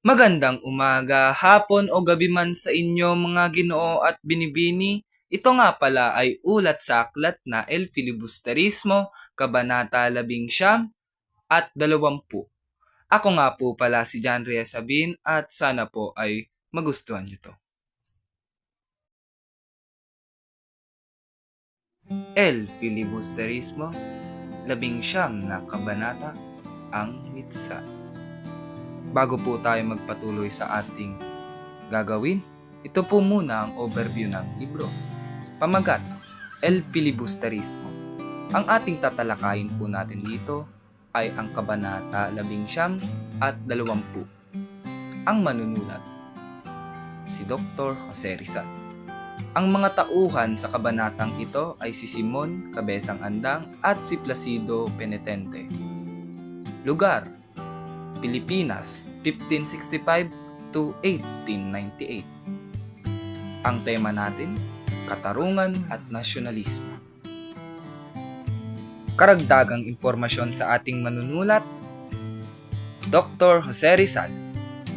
Magandang umaga, hapon o gabi man sa inyo mga Ginoo at binibini. Ito nga pala ay ulat sa aklat na El Filibusterismo, Kabanata 11 at 20. Ako nga po pala si John Reyes Sabin at sana po ay magustuhan nyo to. El Filibusterismo, 11 na kabanata, ang mitsa. Bago po tayo magpatuloy sa ating gagawin, ito po muna ang overview ng libro. Pamagat, El Filibusterismo. Ang ating tatalakayin po natin dito ay ang Kabanata 11 at 20. Ang manunulat, si Dr. Jose Rizal. Ang mga tauhan sa kabanatang ito ay si Simon Cabezang Andang at si Placido Penitente. Lugar, Pilipinas, 1565 to 1898. Ang tema natin, katarungan at nasyonalismo. Karagdagang impormasyon sa ating manunulat, Dr. Jose Rizal,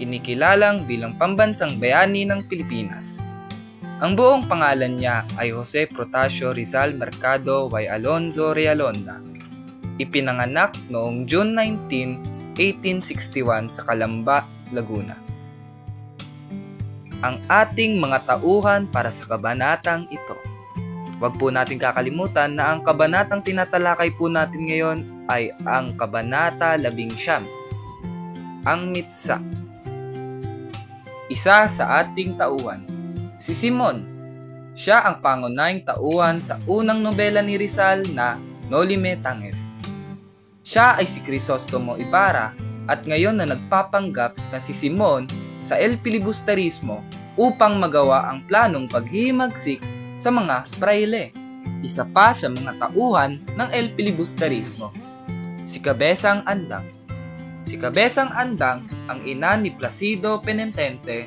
kinikilalang bilang pambansang bayani ng Pilipinas. Ang buong pangalan niya ay Jose Protasio Rizal Mercado y Alonzo Realonda. Ipinanganak noong June 19, 1861 sa Calamba, Laguna. Ang ating mga tauhan para sa kabanatang ito. Huwag po natin kakalimutan na ang kabanatang tinatalakay po natin ngayon ay ang Kabanata 11, ang mitsa. Isa sa ating tauhan, si Simon. Siya ang pangunahing tauhan sa unang nobela ni Rizal na Nolime Tangere. Siya ay si Crisostomo Ibarra at ngayon na nagpapanggap na si Simon sa El Filibusterismo upang magawa ang planong paghihimagsik sa mga praile. Isa pa sa mga tauhan ng El Filibusterismo, si Cabezang Andang. Si Cabezang Andang ang ina ni Placido Penitente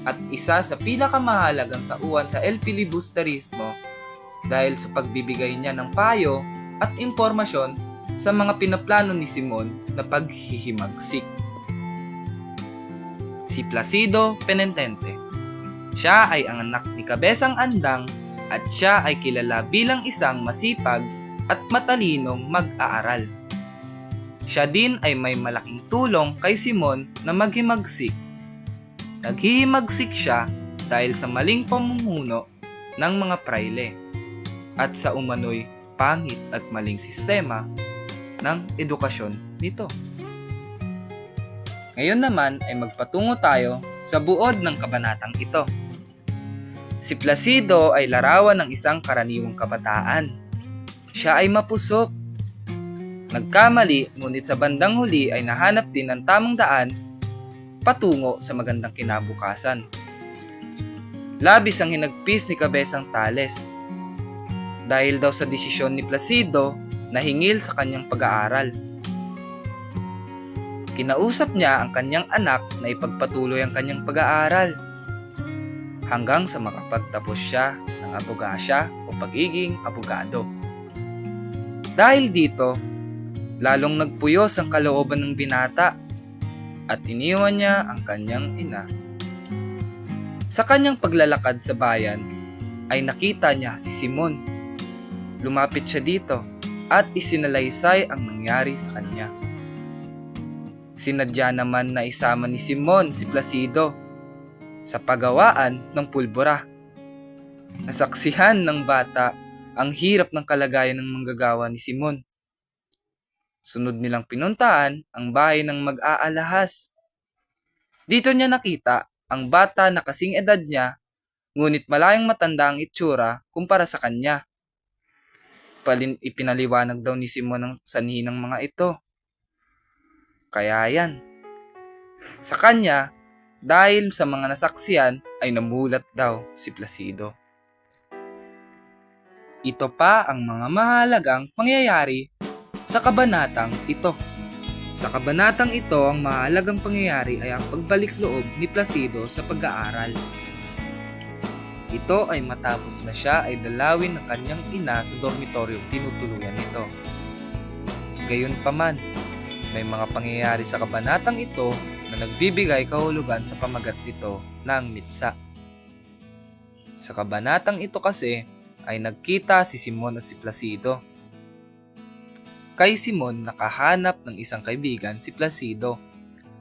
at isa sa pinakamahalagang tauhan sa El Filibusterismo dahil sa pagbibigay niya ng payo at impormasyon sa mga pinaplano ni Simon na paghihimagsik. Si Placido Penitente. Siya ay ang anak ni Cabezang Andang at siya ay kilala bilang isang masipag at matalinong mag-aaral. Siya din ay may malaking tulong kay Simon na maghimagsik. Naghihimagsik siya dahil sa maling pamumuno ng mga praile at sa umano'y pangit at maling sistema ng edukasyon nito. Ngayon naman ay magpatungo tayo sa buod ng kabanatang ito. Si Placido ay larawan ng isang karaniwang kabataan. Siya ay mapusok. Nagkamali, ngunit sa bandang huli ay nahanap din ng tamang daan patungo sa magandang kinabukasan. Labis ang hinagpis ni Cabezang Tales. Dahil daw sa desisyon ni Placido na hingil sa kanyang pag-aaral. Kinausap niya ang kanyang anak na ipagpatuloy ang kanyang pag-aaral hanggang sa makapagtapos siya ng abogasya o pagiging abogado. Dahil dito, lalong nagpuyos ang kalooban ng binata at iniwan niya ang kanyang ina. Sa kanyang paglalakad sa bayan ay nakita niya si Simon. Lumapit siya dito at isinalaysay ang nangyari sa kanya. Sinadya naman na isama ni Simon si Placido sa paggawaan ng pulbura. Nasaksihan ng bata ang hirap ng kalagayan ng manggagawa ni Simon. Sunod nilang pinuntahan ang bahay ng mag-aalahas. Dito niya nakita ang bata na kasing edad niya, ngunit malayang matanda ang itsura kumpara sa kanya. Ipinaliwanag daw ni Simon ang sanhi ng mga ito. Kaya yan. Sa kanya, dahil sa mga nasaksiyan, ay namulat daw si Placido. Ito pa ang mga mahalagang pangyayari sa kabanatang ito. Sa kabanatang ito, ang mahalagang pangyayari ay ang pagbalik loob ni Placido sa pag-aaral. Ito ay matapos na siya ay dalawin ng kanyang ina sa dormitoryong tinutuluyan nito. Gayunpaman, may mga pangyayari sa kabanatang ito na nagbibigay kahulugan sa pamagat nito ng mitsa. Sa kabanatang ito kasi ay nagkita si Simon at si Placido. Kay Simon nakahanap ng isang kaibigan si Placido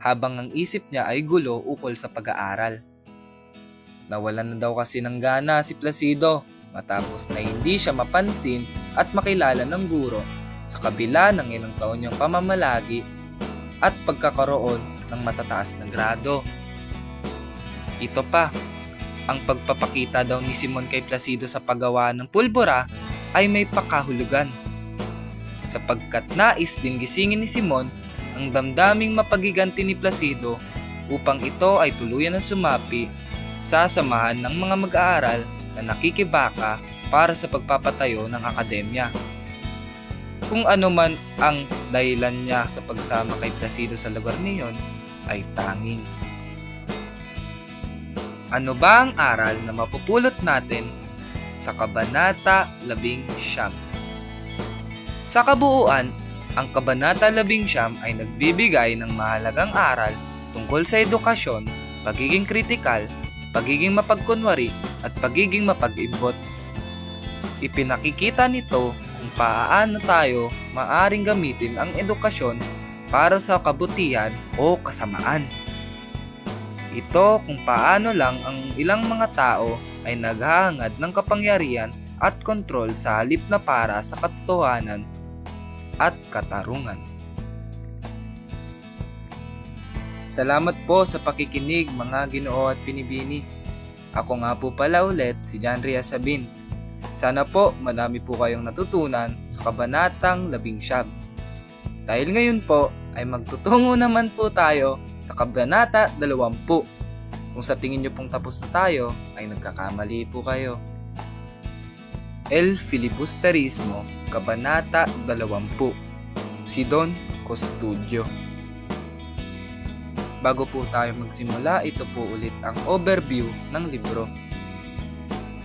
habang ang isip niya ay gulo ukol sa pag-aaral. Nawalan na daw kasi ng gana si Placido matapos na hindi siya mapansin at makilala ng guro sa kabila ng ilang taon niyang pamamalagi at pagkakaroon ng matataas na grado. Ito pa, ang pagpapakita daw ni Simon kay Placido sa paggawa ng pulbura ay may pakahulugan. Sapagkat nais din gisingin ni Simon ang damdaming mapagiganti ni Placido upang ito ay tuluyan na sumapi sa samahan ng mga mag-aaral na nakikibaka para sa pagpapatayo ng akademya. Kung ano man ang dahilan niya sa pagsama kay Placido sa lugar niyon ay tanging. Ano ba ang aral na mapupulot natin sa Kabanata 19? Sa kabuuan, ang Kabanata 19 ay nagbibigay ng mahalagang aral tungkol sa edukasyon, pagiging kritikal, pagiging mapagkunwari at pagiging mapag-imbot. Ipinakikita nito kung paano tayo maaring gamitin ang edukasyon para sa kabutihan o kasamaan. Ito kung paano lang ang ilang mga tao ay naghahangad ng kapangyarihan at kontrol sa halip na para sa katotohanan at katarungan. Salamat po sa pakikinig mga Ginoo at Pinibini. Ako nga po pala ulit si John Ria Sabin. Sana po madami po kayong natutunan sa Kabanatang 19. Dahil ngayon po ay magtutungo naman po tayo sa Kabanata 20. Kung sa tingin nyo pong tapos na tayo ay nagkakamali po kayo. El Filibusterismo, Kabanata 20. Si Don Custodio. Bago po tayo magsimula, ito po ulit ang overview ng libro.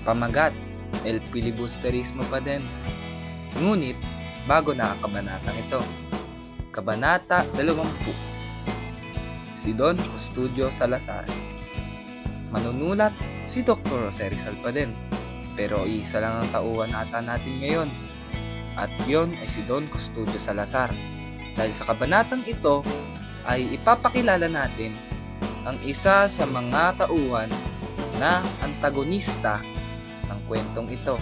Pamagat, El Filibusterismo pa din. Ngunit, bago na ang kabanatang ito. Kabanata 20. Si Don Custodio Salazar. Manunulat si Dr. Jose Rizal pa din. Pero isa lang ang tauhan ata natin ngayon. At yon ay si Don Custodio Salazar. Dahil sa kabanatang ito ay ipapakilala natin ang isa sa mga tauhan na antagonista ng kwentong ito.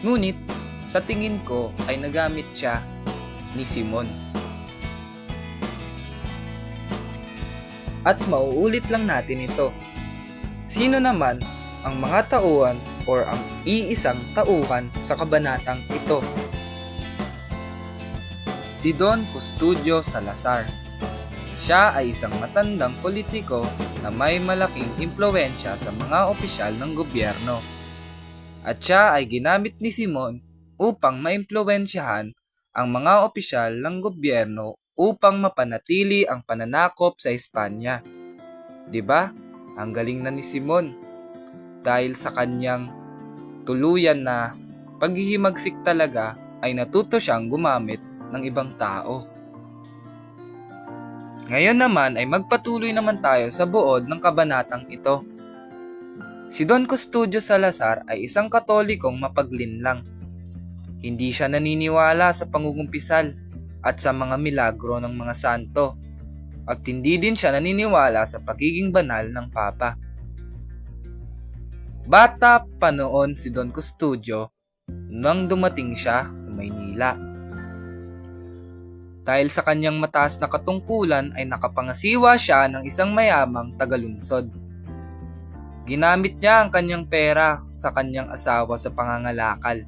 Ngunit sa tingin ko ay nagamit siya ni Simon. At mauulit lang natin ito. Sino naman ang mga tauhan or ang iisang tauhan sa kabanatang ito? Si Don Custodio Salazar. Siya ay isang matandang politiko na may malaking impluwensya sa mga opisyal ng gobyerno. At siya ay ginamit ni Simon upang maimpluwensyahan ang mga opisyal ng gobyerno upang mapanatili ang pananakop sa Espanya. 'Di ba? Ang galing na ni Simon. Dahil sa kanyang tuluyan na paghihimagsik talaga ay natuto siyang gumamit ng ibang tao. Ngayon naman ay magpatuloy naman tayo sa buod ng kabanatang ito. Si Don Custodio Salazar ay isang Katolikong mapaglinlang. Hindi siya naniniwala sa pangungumpisal at sa mga milagro ng mga santo. At hindi din siya naniniwala sa pagiging banal ng Papa. Bata pa noon si Don Custodio nang dumating siya sa Maynila. Dahil sa kanyang mataas na katungkulan ay nakapangasiwa siya ng isang mayamang tagalunsod. Ginamit niya ang kanyang pera sa kanyang asawa sa pangangalakal.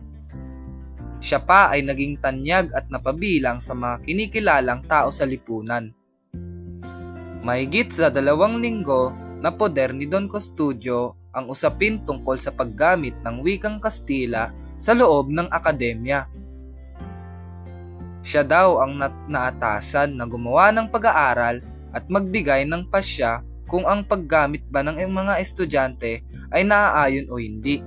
Siya pa ay naging tanyag at napabilang sa mga kinikilalang tao sa lipunan. Mahigit sa 2 linggo na poder ni Don Custodio ang usapin tungkol sa paggamit ng wikang Kastila sa loob ng akademya. Siya daw ang naatasan na gumawa ng pag-aaral at magbigay ng pasya kung ang paggamit ba ng mga estudyante ay naaayon o hindi.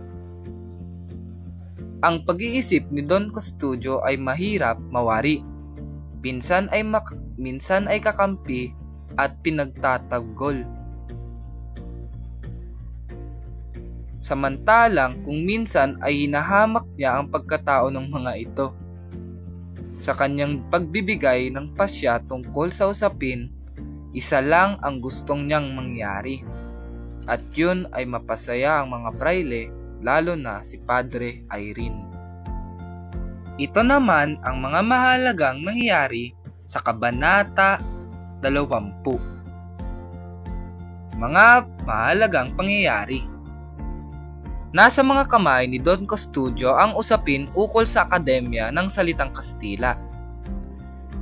Ang pag-iisip ni Don Custodio ay mahirap mawari. Minsan ay kakampi at pinagtatanggol. Samantalang kung minsan ay hinahamak niya ang pagkatao ng mga ito. Sa kanyang pagbibigay ng pasya tungkol sa usapin, isa lang ang gustong niyang mangyari. At yun ay mapasaya ang mga braille, lalo na si Padre Irene. Ito naman ang mga mahalagang nangyayari sa Kabanata 20. Mga mahalagang pangyayari. Nasa mga kamay ni Don Custodio ang usapin ukol sa Akademya ng Salitang Kastila.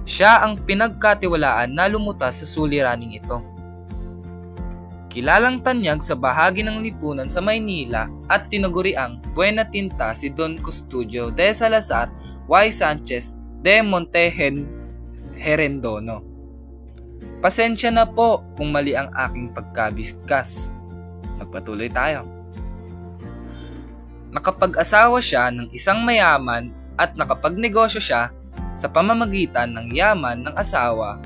Siya ang pinagkatiwalaan na lumutas sa suliraning ito. Kilalang tanyag sa bahagi ng lipunan sa Maynila at tinaguriang Buena Tinta si Don Custodio de Salazar y Sanchez de Monteherendono. Pasensya na po kung mali ang aking pagkabiskas. Magpatuloy tayo. Nakapag-asawa siya ng isang mayaman at nakapagnegosyo siya sa pamamagitan ng yaman ng asawa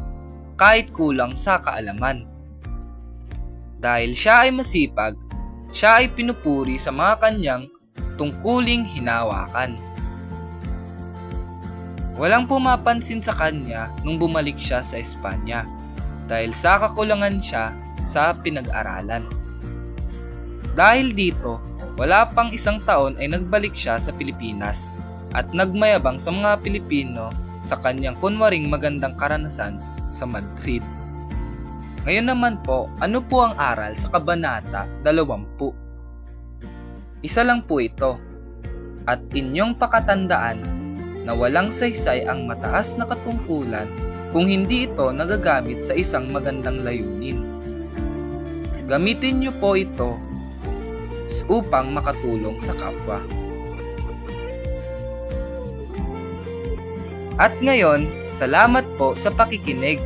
kahit kulang sa kaalaman. Dahil siya ay masipag, siya ay pinupuri sa mga kanyang tungkuling hinawakan. Walang pumapansin sa kanya nung bumalik siya sa Espanya dahil sa kakulangan siya sa pinag-aralan. Dahil dito, wala pang isang taon ay nagbalik siya sa Pilipinas at nagmayabang sa mga Pilipino sa kanyang kunwaring magandang karanasan sa Madrid. Ngayon naman po, ano po ang aral sa Kabanata 20? Isa lang po ito, at inyong pakatandaan na walang saysay ang mataas na katungkulan kung hindi ito nagagamit sa isang magandang layunin. Gamitin niyo po ito upang makatulong sa kapwa. At ngayon, salamat po sa pakikinig.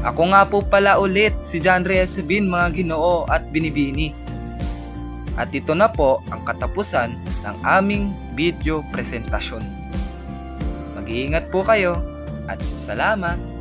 Ako nga po pala ulit si John Reyes Sabin, mga Ginoo at Binibini. At ito na po ang katapusan ng aming video presentasyon. Mag-iingat po kayo at salamat!